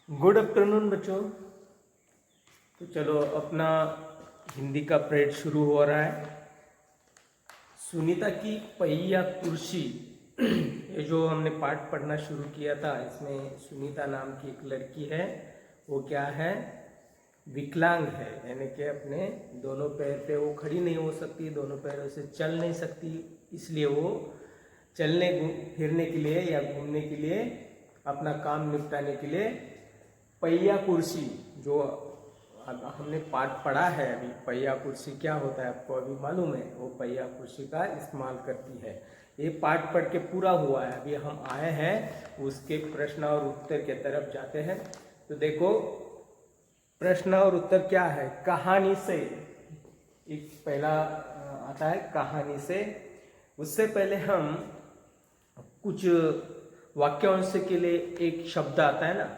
Good afternoon बच्चों। तो चलो अपना हिंदी का पीरियड शुरू हो रहा है। सुनीता की पहिया कुर्सी ये जो हमने पाठ पढ़ना शुरू किया था, इसमें सुनीता नाम की एक लड़की है। वो क्या है? विकलांग है, यानी कि अपने दोनों पैर पे वो खड़ी नहीं हो सकती, दोनों पैरों से चल नहीं सकती। इसलिए वो चलने फिरने के लिए या घूमने के लिए, अपना काम निपटाने के लिए पहिया कुर्सी, जो हमने पाठ पढ़ा है अभी, पहिया कुर्सी क्या होता है आपको अभी मालूम है। वो पहिया कुर्सी का इस्तेमाल करती है। ये पाठ पढ़ के पूरा हुआ है, अभी हम आए हैं उसके प्रश्न और उत्तर के तरफ जाते हैं। तो देखो प्रश्न और उत्तर क्या है। कहानी से एक पहला आता है, कहानी से। उससे पहले हम कुछ वाक्यांश के लिए एक शब्द आता है ना,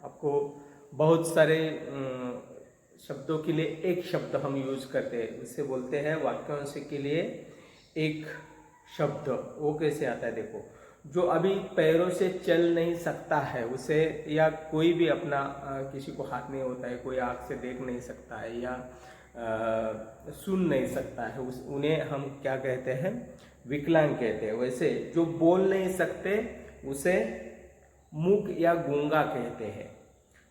आपको बहुत सारे शब्दों के लिए एक शब्द हम यूज करते हैं, उससे बोलते हैं वाक्यांश के लिए एक शब्द। वो कैसे आता है देखो। जो अभी पैरों से चल नहीं सकता है उसे, या कोई भी अपना किसी को हाथ नहीं होता है, कोई आँख से देख नहीं सकता है या सुन नहीं सकता है, उन्हें हम क्या कहते हैं? विकलांग कहते हैं। वैसे जो बोल नहीं सकते उसे मूक या गूंगा कहते हैं।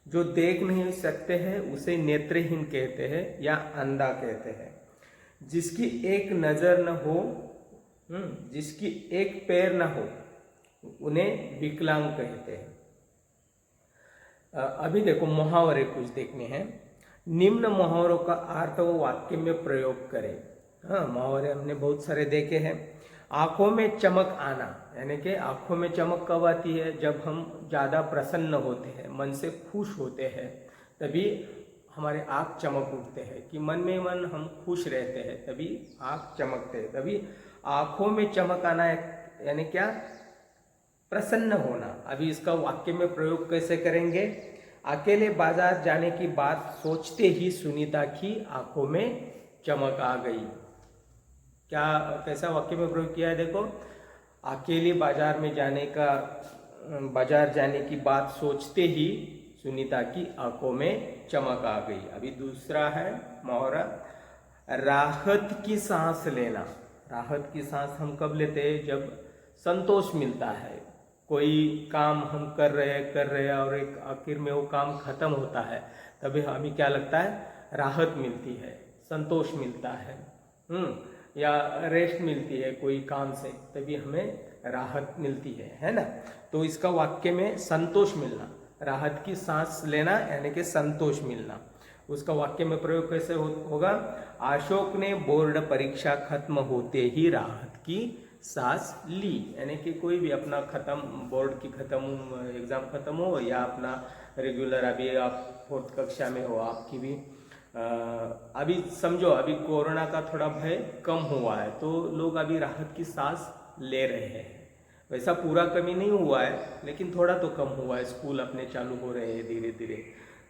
जो देख नहीं सकते हैं उसे नेत्रहीन कहते हैं या अंधा कहते हैं। जिसकी एक नज़र न हो, जिसकी एक पैर न हो, उन्हें विकलांग कहते हैं। अभी देखो मुहावरे कुछ देखने हैं। निम्न मुहावरों का अर्थ वो वाक्य में प्रयोग करें। हाँ, मुहावरे हमने बहुत सारे देखे हैं। आंखों में चमक आना, यानी कि आंखों में चमक कब आती है? जब हम ज़्यादा प्रसन्न होते हैं, मन से खुश होते हैं, तभी हमारे आँख चमक उठते हैं। कि मन में मन हम खुश रहते हैं तभी आँख चमकते हैं, तभी आँखों में चमक आना, यानी क्या? प्रसन्न होना। अभी इसका वाक्य में प्रयोग कैसे करेंगे? अकेले बाजार जाने की बात सोचते ही सुनीता की आंखों में चमक आ गई। क्या, कैसा वाक्य में प्रयोग किया है देखो। अकेले बाजार जाने की बात सोचते ही सुनीता की आंखों में चमक आ गई। अभी दूसरा है मुहावरा, राहत की सांस लेना। राहत की सांस हम कब लेते हैं? जब संतोष मिलता है। कोई काम हम कर रहे हैं और एक आखिर में वो काम खत्म होता है, तभी हमें क्या लगता है? राहत मिलती है, संतोष मिलता है, या रेस्ट मिलती है कोई काम से, तभी हमें राहत मिलती है ना। तो इसका वाक्य में संतोष मिलना, राहत की सांस लेना यानी कि संतोष मिलना, उसका वाक्य में प्रयोग कैसे होगा? अशोक ने बोर्ड परीक्षा खत्म होते ही राहत की सांस ली। यानी कि कोई भी अपना बोर्ड की एग्जाम खत्म हो, या अपना रेगुलर, अभी आप 4th कक्षा में हो, आपकी भी अभी समझो अभी कोरोना का थोड़ा भय कम हुआ है, तो लोग अभी राहत की सांस ले रहे हैं। वैसा पूरा कमी नहीं हुआ है, लेकिन थोड़ा तो कम हुआ है। स्कूल अपने चालू हो रहे हैं धीरे धीरे,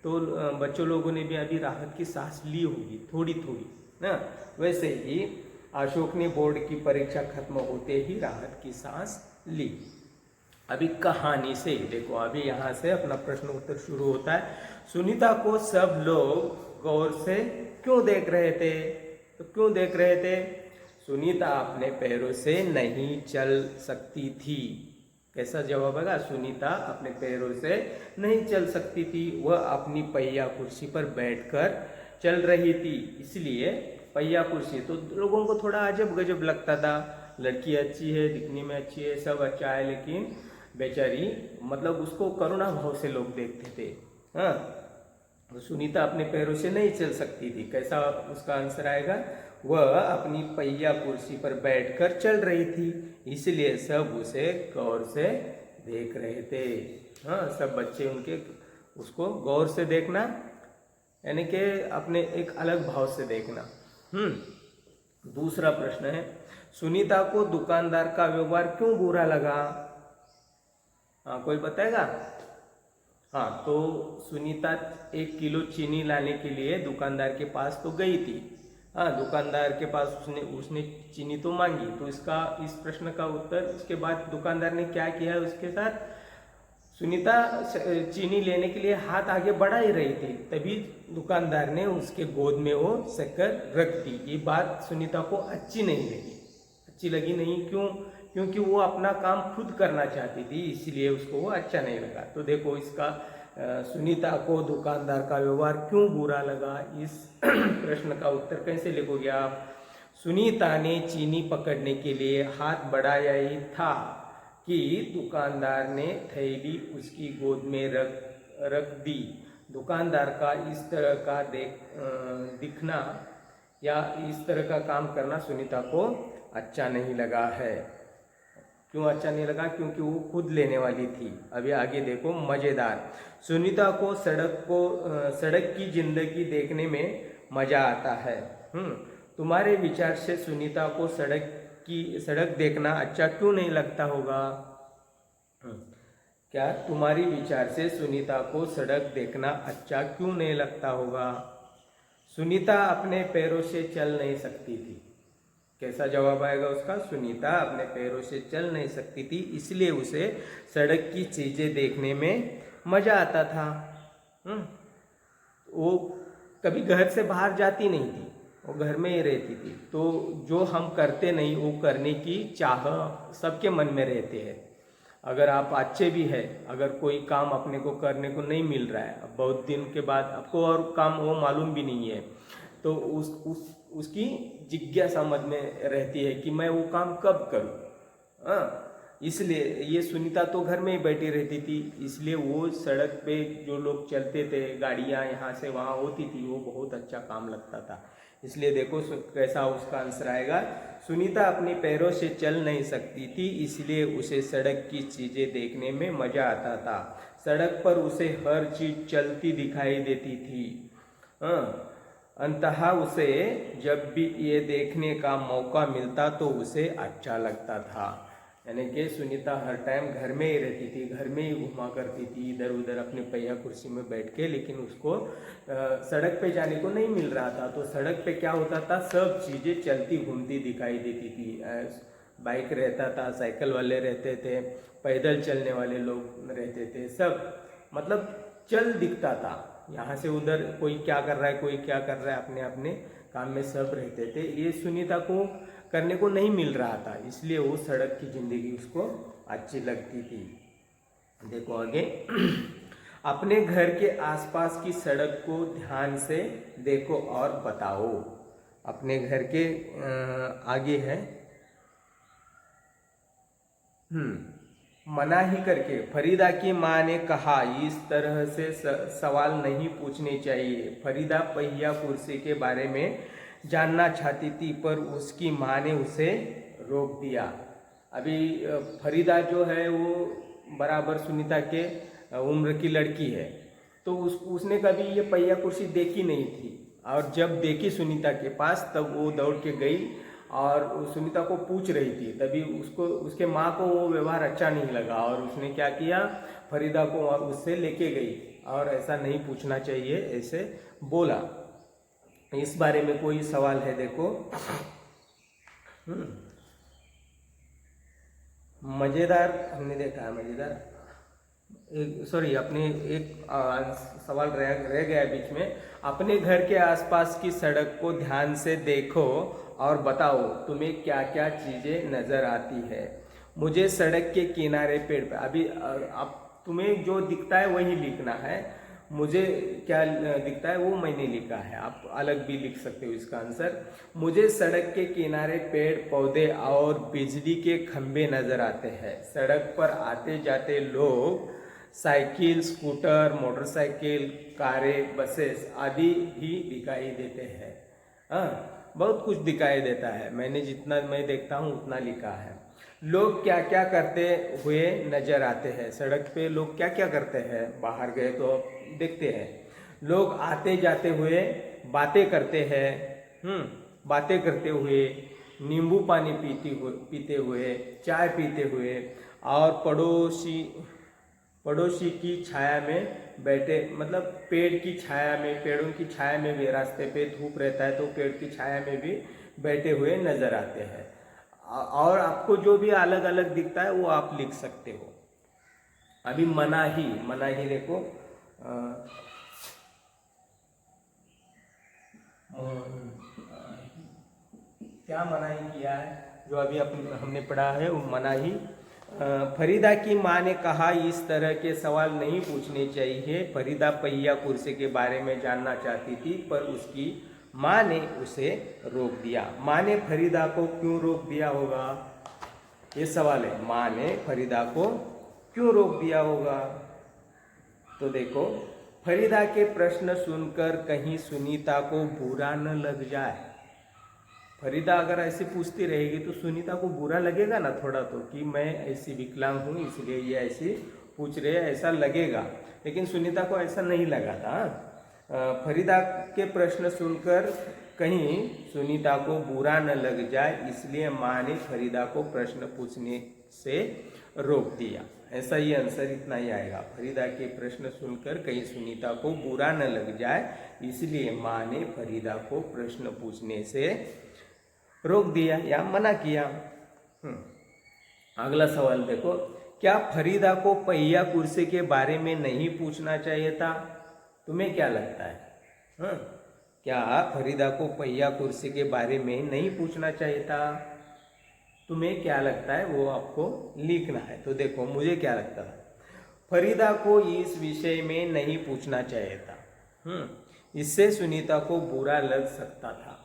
तो बच्चों लोगों ने भी अभी राहत की सांस ली होगी थोड़ी थोड़ी ना। वैसे ही अशोक ने बोर्ड की परीक्षा खत्म होते ही राहत की सांस ली। अभी कहानी से देखो, अभी यहाँ से अपना प्रश्न उत्तर शुरू होता है। सुनीता को सब लोग गौर से क्यों देख रहे थे? तो क्यों देख रहे थे? सुनीता अपने पैरों से नहीं चल सकती थी। कैसा जवाब आएगा? सुनीता अपने पैरों से नहीं चल सकती थी, वह अपनी पहिया कुर्सी पर बैठकर चल रही थी, इसलिए पहिया कुर्सी। तो लोगों को थोड़ा अजब गजब लगता था। लड़की अच्छी है, दिखने में अच्छी है, सब अच्छा है, लेकिन बेचारी, मतलब उसको करुणा भाव से लोग देखते थे। हाँ, तो सुनीता अपने पैरों से नहीं चल सकती थी। कैसा उसका आंसर आएगा? वह अपनी पहिया कुर्सी पर बैठकर चल रही थी, इसलिए सब उसे गौर से देख रहे थे। हाँ, सब बच्चे उनके उसको गौर से देखना, यानी कि अपने एक अलग भाव से देखना। दूसरा प्रश्न है, सुनीता को दुकानदार का व्यवहार क्यों बुरा लगा? हाँ, कोई बताएगा? हाँ, तो सुनीता 1 किलो चीनी लाने के लिए दुकानदार के पास तो गई थी। हाँ, दुकानदार के पास उसने चीनी तो मांगी। तो इस प्रश्न का उत्तर, उसके बाद दुकानदार ने क्या किया है उसके साथ? सुनीता चीनी लेने के लिए हाथ आगे बढ़ा ही रही थी, तभी दुकानदार ने उसके गोद में वो शक्कर रख दी। ये बात सुनीता को अच्छी लगी नहीं। क्यों? क्योंकि वो अपना काम खुद करना चाहती थी, इसलिए उसको वो अच्छा नहीं लगा। तो देखो इसका सुनीता को दुकानदार का व्यवहार क्यों बुरा लगा, इस प्रश्न का उत्तर कैसे लिखोगे आप? सुनीता ने चीनी पकड़ने के लिए हाथ बढ़ाया ही था कि दुकानदार ने थैली उसकी गोद में रख दी। दुकानदार का इस तरह का दिखना या इस तरह का काम करना सुनीता को अच्छा नहीं लगा है। क्यों अच्छा नहीं लगा? क्योंकि वो खुद लेने वाली थी। अभी आगे देखो, मज़ेदार। सुनीता को सड़क की जिंदगी देखने में मज़ा आता है। तुम्हारे विचार से सुनीता को सड़क देखना अच्छा क्यों नहीं लगता होगा? क्या तुम्हारी विचार से सुनीता को सड़क देखना अच्छा क्यों नहीं लगता होगा? सुनीता अपने पैरों से चल नहीं सकती थी। कैसा जवाब आएगा उसका? सुनीता अपने पैरों से चल नहीं सकती थी, इसलिए उसे सड़क की चीजें देखने में मजा आता था। वो कभी घर से बाहर जाती नहीं थी, वो घर में ही रहती थी। तो जो हम करते नहीं वो करने की चाह सबके मन में रहते हैं। अगर आप अच्छे भी है, अगर कोई काम अपने को करने को नहीं मिल रहा है, अब बहुत दिन के बाद आपको और काम वो मालूम भी नहीं है, तो उसकी जिज्ञासा मन में रहती है कि मैं वो काम कब करूँ। इसलिए ये सुनीता तो घर में ही बैठी रहती थी, इसलिए वो सड़क पे जो लोग चलते थे, गाड़ियाँ यहाँ से वहाँ होती थी, वो बहुत अच्छा काम लगता था। इसलिए देखो कैसा उसका आंसर आएगा। सुनीता अपने पैरों से चल नहीं सकती थी, इसलिए उसे सड़क की चीज़ें देखने में मज़ा आता था। सड़क पर उसे हर चीज़ चलती दिखाई देती थी। अंततः उसे जब भी ये देखने का मौका मिलता तो उसे अच्छा लगता था। यानी कि सुनीता हर टाइम घर में ही रहती थी, घर में ही घुमा करती थी इधर उधर अपने पहिया कुर्सी में बैठ के, लेकिन उसको सड़क पे जाने को नहीं मिल रहा था। तो सड़क पे क्या होता था, सब चीज़ें चलती घूमती दिखाई देती थी। बाइक रहता था, साइकिल वाले रहते थे, पैदल चलने वाले लोग रहते थे, सब मतलब चल दिखता था। यहाँ से उधर कोई क्या कर रहा है, कोई क्या कर रहा है, अपने अपने काम में सब रहते थे। ये सुनीता को करने को नहीं मिल रहा था, इसलिए वो सड़क की जिंदगी उसको अच्छी लगती थी। देखो आगे, अपने घर के आसपास की सड़क को ध्यान से देखो और बताओ। अपने घर के आगे है, मना ही करके फरीदा की माँ ने कहा, इस तरह से सवाल नहीं पूछने चाहिए। फरीदा पहिया कुर्सी के बारे में जानना चाहती थी, पर उसकी माँ ने उसे रोक दिया। अभी फरीदा जो है वो बराबर सुनीता के उम्र की लड़की है, तो उसने कभी ये पहिया कुर्सी देखी नहीं थी, और जब देखी सुनीता के पास तब वो दौड़ के गई और सुनीता को पूछ रही थी। तभी उसके माँ को वो व्यवहार अच्छा नहीं लगा और उसने क्या किया, फरीदा को उससे लेके गई और ऐसा नहीं पूछना चाहिए, ऐसे बोला। इस बारे में कोई सवाल है? देखो, मजेदार हमने देखा है, मजेदार सॉरी अपने एक सवाल रह गया बीच में। अपने घर के आसपास की सड़क को ध्यान से देखो और बताओ तुम्हें क्या क्या चीजें नजर आती है। मुझे सड़क के किनारे पेड़ पे, अभी अब तुम्हें जो दिखता है वही लिखना है। मुझे क्या दिखता है वो मैंने लिखा है, आप अलग भी लिख सकते हो इसका आंसर। मुझे सड़क के किनारे पेड़ पौधे और बिजली के खंभे नजर आते हैं। सड़क पर आते जाते लोग, साइकिल, स्कूटर, मोटरसाइकिल, कारें, बसेस आदि भी दिखाई देते हैं। बहुत कुछ दिखाई देता है, मैंने जितना मैं देखता हूँ उतना लिखा है। लोग क्या क्या करते हुए नजर आते हैं। सड़क पे लोग क्या क्या करते हैं, बाहर गए तो देखते हैं। लोग आते जाते हुए बातें करते हैं, बातें करते हुए, नींबू पानी पीते हुए, चाय पीते हुए, और पड़ोसी की छाया में बैठे, मतलब पेड़ की छाया में, पेड़ों की छाया में भी, रास्ते पे धूप रहता है तो पेड़ की छाया में भी बैठे हुए नजर आते हैं। और आपको जो भी अलग अलग दिखता है वो आप लिख सकते हो। अभी मनाही देखो, क्या मनाही किया है, जो अभी हमने पढ़ा है वो मनाही। फरीदा की माँ ने कहा इस तरह के सवाल नहीं पूछने चाहिए। फरीदा पहिया कुर्सी के बारे में जानना चाहती थी, पर उसकी माँ ने उसे रोक दिया। माँ ने फरीदा को क्यों रोक दिया होगा, ये सवाल है। माँ ने फरीदा को क्यों रोक दिया होगा? तो देखो, फरीदा के प्रश्न सुनकर कहीं सुनीता को बुरा न लग जाए। फरीदा अगर ऐसे पूछती रहेगी तो सुनीता को बुरा लगेगा ना थोड़ा तो, कि मैं ऐसी विकलांग हूँ इसलिए ये ऐसी पूछ रहे हैं, ऐसा लगेगा। लेकिन सुनीता को ऐसा नहीं लगा था। फरीदा के प्रश्न सुनकर कहीं सुनीता को बुरा न लग जाए, इसलिए माँ ने फरीदा को प्रश्न पूछने से रोक दिया। ऐसा ही आंसर इतना ही आएगा। फरीदा के प्रश्न सुनकर कहीं सुनीता को बुरा न लग जाए, इसलिए माँ ने फरीदा को प्रश्न पूछने से रोक दिया या मना किया। अगला सवाल देखो, क्या फरीदा को पहिया कुर्सी के बारे में नहीं पूछना चाहिए था? तुम्हें क्या लगता है? क्या फरीदा को पहिया कुर्सी के बारे में नहीं पूछना चाहिए था? तुम्हें क्या लगता है वो आपको लिखना है। तो देखो, मुझे क्या लगता था, फरीदा को इस विषय में नहीं पूछना चाहिए था। इससे सुनीता को बुरा लग सकता था।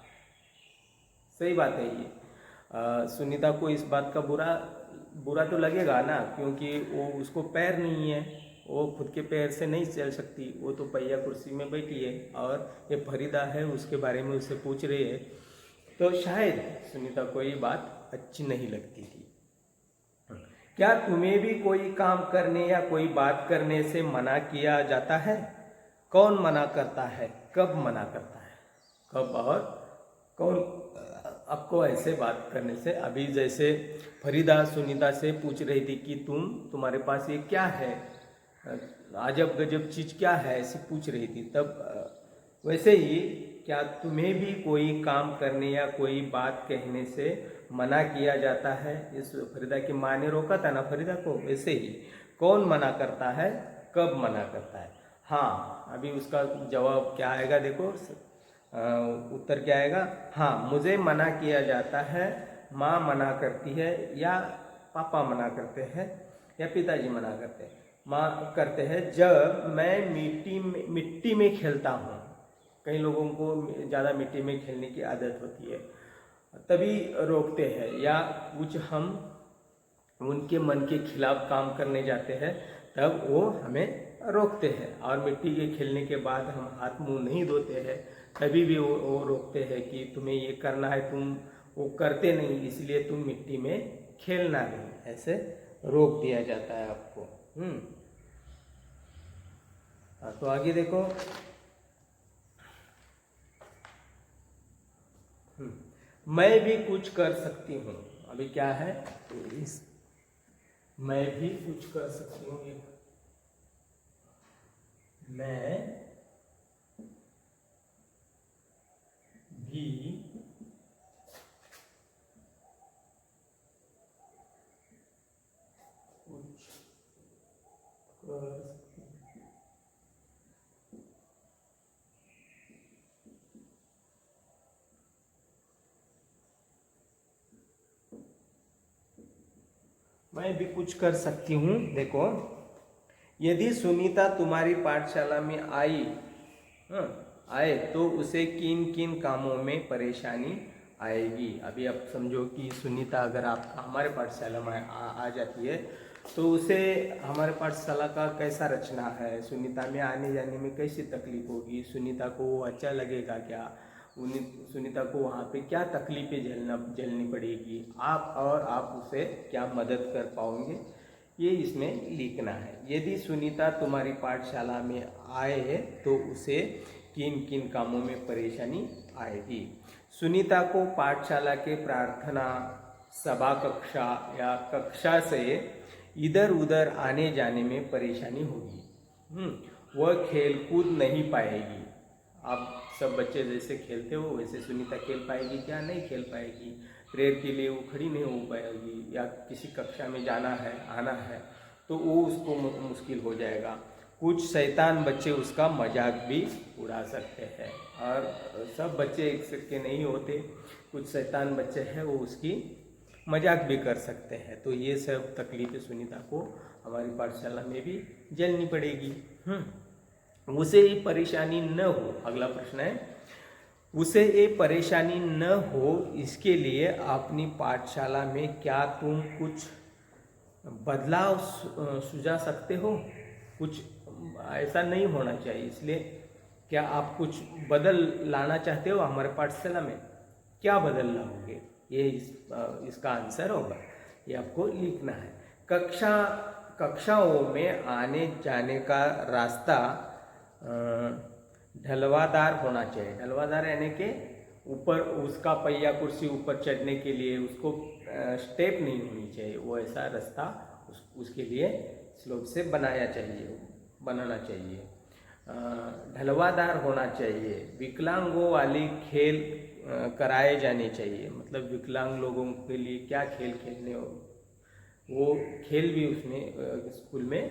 सही बात है ये। सुनीता को इस बात का बुरा तो लगेगा ना, क्योंकि वो उसको पैर नहीं है, वो खुद के पैर से नहीं चल सकती, वो तो पहिया कुर्सी में बैठी है और ये फरीदा है उसके बारे में उससे पूछ रही है। तो शायद सुनीता को ये बात अच्छी नहीं लगती थी। क्या तुम्हें भी कोई काम करने या कोई बात करने से मना किया जाता है? कौन मना करता है? कब मना करता है? कब और कौन आपको ऐसे बात करने से? अभी जैसे फरीदा सुनीता से पूछ रही थी कि तुम्हारे पास ये क्या है, अजब गजब चीज़ क्या है, ऐसी पूछ रही थी। तब वैसे ही क्या तुम्हें भी कोई काम करने या कोई बात कहने से मना किया जाता है? इस फरीदा की माँ ने रोका था ना फरीदा को, वैसे ही कौन मना करता है, कब मना करता है? हाँ, अभी उसका जवाब क्या आएगा देखो, उत्तर क्या आएगा? हाँ, मुझे मना किया जाता है, माँ मना करती है, या पापा मना करते हैं, या पिताजी मना करते हैं। माँ करते हैं जब मैं मिट्टी में खेलता हूँ। कई लोगों को ज़्यादा मिट्टी में खेलने की आदत होती है, तभी रोकते हैं। या कुछ हम उनके मन के खिलाफ काम करने जाते हैं, तब वो हमें रोकते हैं। और मिट्टी के खेलने के बाद हम हाथ मुंह नहीं धोते हैं, तभी भी वो रोकते हैं कि तुम्हें ये करना है, तुम वो करते नहीं, इसलिए तुम मिट्टी में खेलना नहीं, ऐसे रोक दिया जाता है आपको। तो आगे देखो, मैं भी कुछ कर सकती हूँ। अभी क्या है, मैं भी कुछ कर सकती हूँ। मैं भी कुछ कर मैं भी कुछ कर सकती हूँ। देखो, यदि सुनीता तुम्हारी पाठशाला में आए तो उसे किन किन कामों में परेशानी आएगी? अभी आप समझो कि सुनीता अगर आप हमारे पाठशाला में आ जाती है, तो उसे हमारे पाठशाला का कैसा रचना है, सुनीता में आने जाने में कैसी तकलीफ होगी, सुनीता को अच्छा लगेगा क्या, सुनीता को वहाँ पे क्या तकलीफें झेलनी पड़ेगी, आप उसे क्या मदद कर पाओगे, ये इसमें लिखना है। यदि सुनीता तुम्हारी पाठशाला में आए तो उसे किन किन कामों में परेशानी आएगी? सुनीता को पाठशाला के प्रार्थना सभा कक्षा या कक्षा से इधर उधर आने जाने में परेशानी होगी। वह खेल कूद नहीं पाएगी। आप सब बच्चे जैसे खेलते हो वैसे सुनीता खेल पाएगी क्या? नहीं खेल पाएगी। प्रेयर के लिए वो खड़ी नहीं हो पाएगी, या किसी कक्षा में जाना है आना है तो वो उसको मुश्किल हो जाएगा। कुछ शैतान बच्चे उसका मजाक भी उड़ा सकते हैं, और सब बच्चे एक से के नहीं होते, कुछ शैतान बच्चे हैं वो उसकी मजाक भी कर सकते हैं। तो ये सब तकलीफें सुनीता को हमारी पाठशाला में भी झेलनी पड़ेगी। उसे ये परेशानी न हो, अगला प्रश्न है, उसे ये परेशानी न हो इसके लिए अपनी पाठशाला में क्या तुम कुछ बदलाव सुझा सकते हो? कुछ ऐसा नहीं होना चाहिए, इसलिए क्या आप कुछ बदल लाना चाहते हो हमारे पाठशाला में? क्या बदल लाओगे? ये इसका आंसर होगा, ये आपको लिखना है। कक्षाओं में आने जाने का रास्ता ढलवादार होना चाहिए। ढलवादार यानी कि ऊपर उसका पहिया कुर्सी ऊपर चढ़ने के लिए उसको स्टेप नहीं होनी चाहिए, वो ऐसा रास्ता उसके लिए स्लोप से बनाना चाहिए। ढलवादार होना चाहिए। विकलांगों वाली खेल कराए जाने चाहिए, मतलब विकलांग लोगों के लिए क्या खेल खेलने हो, वो खेल भी उसमें स्कूल में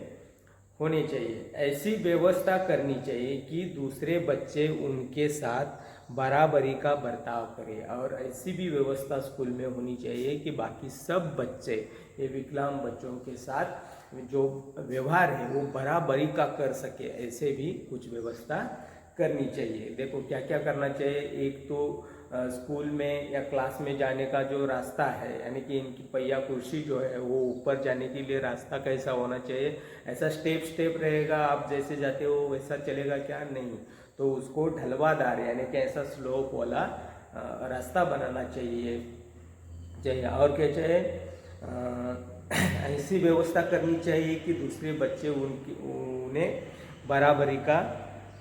होने चाहिए। ऐसी व्यवस्था करनी चाहिए कि दूसरे बच्चे उनके साथ बराबरी का बर्ताव करें, और ऐसी भी व्यवस्था स्कूल में होनी चाहिए कि बाकी सब बच्चे ये विकलांग बच्चों के साथ जो व्यवहार है वो बराबरी का कर सके, ऐसे भी कुछ व्यवस्था करनी चाहिए। देखो क्या क्या करना चाहिए। एक तो स्कूल में या क्लास में जाने का जो रास्ता है, यानी कि इनकी पहिया कुर्सी जो है वो ऊपर जाने के लिए रास्ता कैसा होना चाहिए? ऐसा स्टेप रहेगा, आप जैसे जाते हो वैसा चलेगा क्या? नहीं, तो उसको ढलवादार यानी कि ऐसा स्लोप वाला रास्ता बनाना चाहिए। और क्या चाहिए? ऐसी व्यवस्था करनी चाहिए कि दूसरे बच्चे उन्हें बराबरी का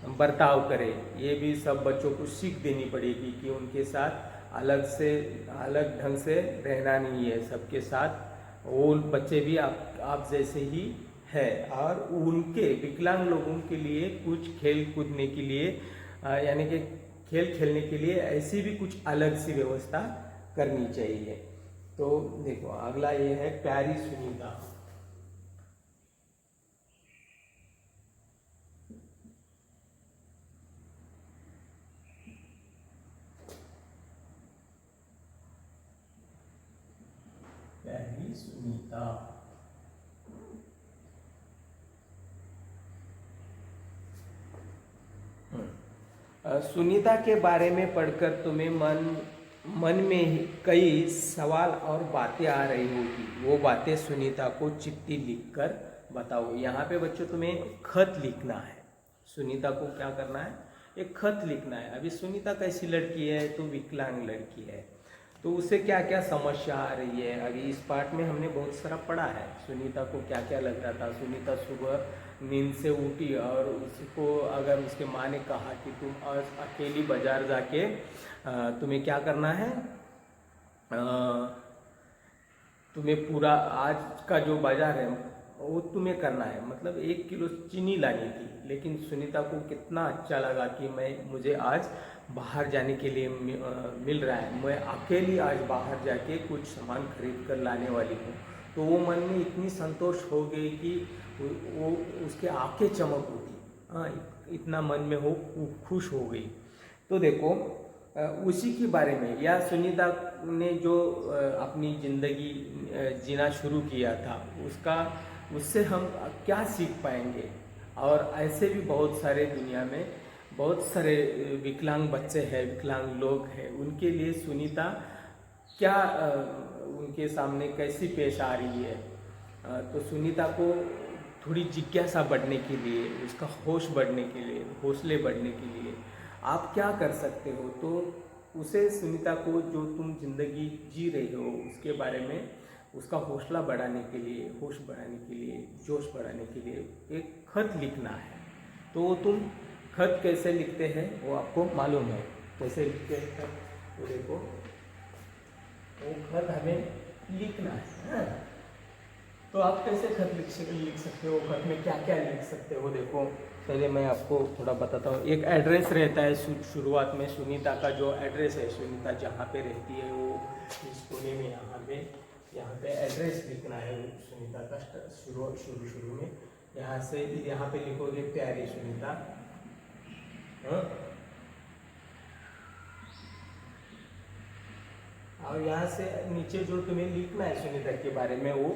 बर्ताव करें। ये भी सब बच्चों को सीख देनी पड़ेगी कि उनके साथ अलग ढंग से रहना नहीं है, सबके साथ वो बच्चे भी आप जैसे ही है। और उनके विकलांग लोगों के लिए कुछ खेल कूदने के लिए यानी कि खेल खेलने के लिए ऐसी भी कुछ अलग सी व्यवस्था करनी चाहिए। तो देखो अगला ये है प्यारी सुनीता। प्यारी सुनीता, सुनीता के बारे में पढ़कर तुम्हें मन में कई सवाल और बातें आ रही होगी। वो बातें सुनीता को चिट्ठी लिखकर बताओ। यहाँ पे बच्चों तुम्हें खत लिखना है। सुनीता को क्या करना है? एक खत लिखना है। अभी सुनीता कैसी लड़की है? तो विकलांग लड़की है, तो उसे क्या क्या समस्या आ रही है। अभी इस पार्ट में हमने बहुत सारा पढ़ा है सुनीता को क्या क्या लग रहा था। सुनीता सुबह नींद से उठी और उसको अगर उसके माँ ने कहा कि तुम अकेली बाजार जाके तुम्हें क्या करना है, तुम्हें पूरा आज का जो बाजार है वो तुम्हें करना है, मतलब 1 किलो चीनी लानी थी। लेकिन सुनीता को कितना अच्छा लगा कि मुझे आज बाहर जाने के लिए मिल रहा है, मैं अकेली आज बाहर जाके कुछ सामान खरीद कर लाने वाली हूँ। तो वो मन में इतनी संतोष हो गई कि वो उसके आंखें चमक उठी। इतना मन में वो खुश हो गई। तो देखो उसी के बारे में, या सुनीता ने जो अपनी ज़िंदगी जीना शुरू किया था उससे हम क्या सीख पाएंगे। और ऐसे भी बहुत सारे दुनिया में बहुत सारे विकलांग बच्चे हैं, विकलांग लोग हैं, उनके लिए सुनीता क्या उनके सामने कैसी पेश आ रही है। तो सुनीता को थोड़ी जिज्ञासा बढ़ने के लिए, उसका होश बढ़ने के लिए, हौसले बढ़ने के लिए आप क्या कर सकते हो। तो उसे सुनीता को जो तुम जिंदगी जी रहे हो उसके बारे में उसका हौसला बढ़ाने के लिए, होश बढ़ाने के लिए, जोश बढ़ाने के लिए एक खत लिखना है। तो तुम खत कैसे लिखते हैं वो आपको मालूम है, कैसे लिखते हैं खत। तो देखो वो खत हमें लिखना है। तो आप कैसे खत लिख सकते हो, खत में क्या क्या लिख सकते हो। देखो पहले मैं आपको थोड़ा बताता हूँ। एक एड्रेस रहता है शुरुआत में, सुनीता का जो एड्रेस है, सुनीता जहाँ पे रहती है वो इस कोने में यहाँ पे यहाँ पे एड्रेस लिखना है सुनीता का शुरू में। यहाँ से यहाँ पे लिखोगे प्यारी सुनीता, हाँ? और यहाँ से नीचे जो तुम्हें लिखना है सुनीता के बारे में वो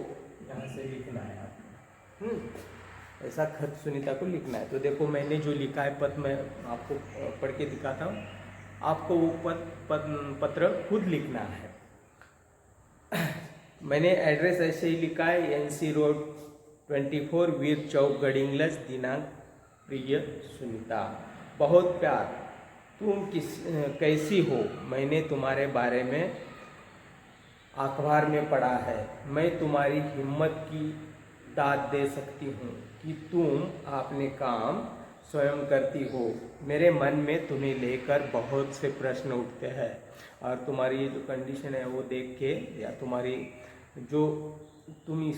यहाँ से लिखना है आपको। ऐसा खत सुनीता को लिखना है। तो देखो मैंने जो लिखा है पत्र मैं आपको पढ़ के दिखाता हूँ, आपको वो पत्र खुद लिखना है। मैंने एड्रेस ऐसे ही लिखा है, NC रोड 24 वीर चौक गडिंग्लज, दिनांक प्रिय सुनीता, बहुत प्यार, तुम कैसी हो? मैंने तुम्हारे बारे में अखबार में पढ़ा है। मैं तुम्हारी हिम्मत की दाद दे सकती हूँ कि तुम अपने काम स्वयं करती हो। मेरे मन में तुम्हें लेकर बहुत से प्रश्न उठते हैं और तुम्हारी ये जो कंडीशन है वो देख के, या तुम्हारी जो तुम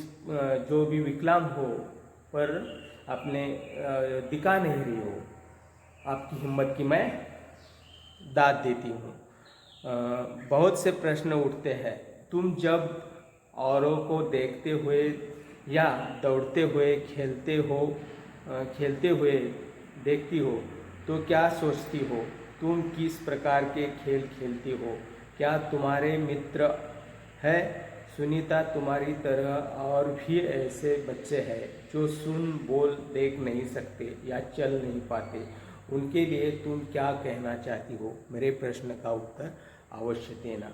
जो भी विकलांग हो पर अपने दिखा नहीं रही हो, आपकी हिम्मत की मैं दाद देती हूँ। बहुत से प्रश्न उठते हैं। तुम जब औरों को देखते हुए या दौड़ते हुए खेलते हुए देखती हो तो क्या सोचती हो? तुम किस प्रकार के खेल खेलती हो? क्या तुम्हारे मित्र हैं? सुनीता, तुम्हारी तरह और भी ऐसे बच्चे हैं जो सुन बोल देख नहीं सकते या चल नहीं पाते। उनके लिए तुम क्या कहना चाहती हो? मेरे प्रश्न का उत्तर अवश्य देना।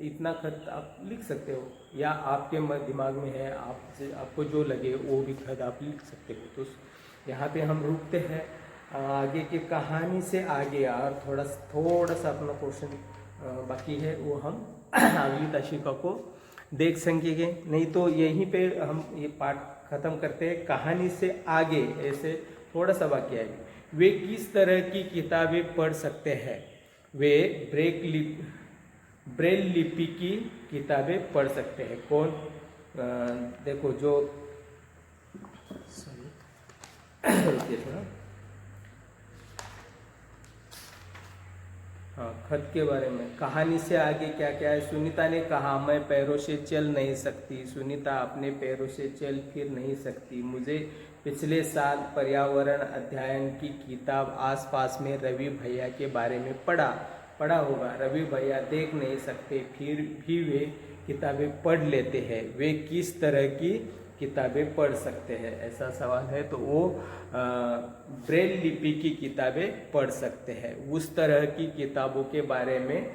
इतना खत आप लिख सकते हो, या आपके दिमाग में है आपको जो लगे वो भी खत आप लिख सकते हो। तो यहाँ पे हम रुकते हैं। आगे की कहानी से आगे और थोड़ा सा अपना क्वेश्चन बाकी है, वो हम अगली ताशिका को देख सकेंगे। नहीं तो यहीं पे हम ये पाठ खत्म करते हैं। कहानी से आगे ऐसे थोड़ा सा बाकी है। वे किस तरह की किताबें पढ़ सकते हैं? वे ब्रेल लिपि की किताबें पढ़ सकते हैं। कौन? देखो जो हाँ, खत के बारे में कहानी से आगे क्या क्या है। सुनीता ने कहा, मैं पैरों से चल नहीं सकती। सुनीता अपने पैरों से चल फिर नहीं सकती। मुझे पिछले साल पर्यावरण अध्ययन की किताब आसपास में रवि भैया के बारे में पढ़ा होगा। रवि भैया देख नहीं सकते फिर भी वे किताबें पढ़ लेते हैं। वे किस तरह की किताबें पढ़ सकते हैं? ऐसा सवाल है। तो वो ब्रेल लिपि की किताबें पढ़ सकते हैं। उस तरह की किताबों के बारे में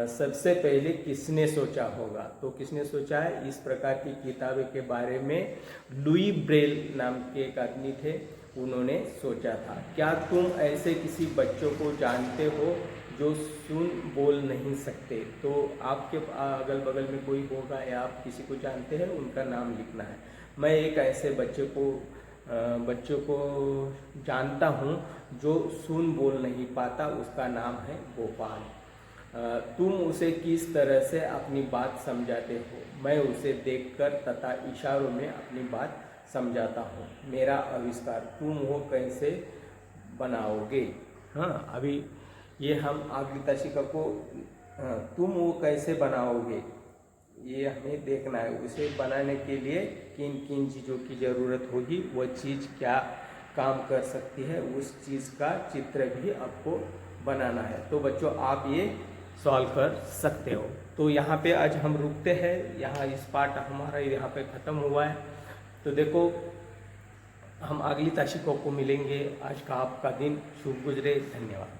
सबसे पहले किसने सोचा होगा? तो किसने सोचा है? इस प्रकार की किताबें के बारे में लुई ब्रेल नाम के एक आदमी थे, उन्होंने सोचा था। क्या तुम ऐसे किसी बच्चों को जानते हो जो सुन बोल नहीं सकते? तो आपके अगल बगल में कोई होगा या आप किसी को जानते हैं, उनका नाम लिखना है। मैं एक ऐसे बच्चों को जानता हूँ जो सुन बोल नहीं पाता, उसका नाम है गोपाल। तुम उसे किस तरह से अपनी बात समझाते हो? मैं उसे देखकर तथा इशारों में अपनी बात समझाता हूँ। मेरा आविष्कार तुम वो कैसे बनाओगे? हाँ, अभी ये हम अगली ताशिका को तुम वो कैसे बनाओगे ये हमें देखना है। उसे बनाने के लिए किन किन चीज़ों की ज़रूरत होगी, वह चीज़ क्या काम कर सकती है, उस चीज़ का चित्र भी आपको बनाना है। तो बच्चों आप ये सॉल्व कर सकते हो। तो यहाँ पे आज हम रुकते हैं। यहाँ इस पार्ट हमारा यहाँ पे ख़त्म हुआ है। तो देखो हम अगली ताशिका को मिलेंगे। आज का आपका दिन शुभ गुजरे। धन्यवाद।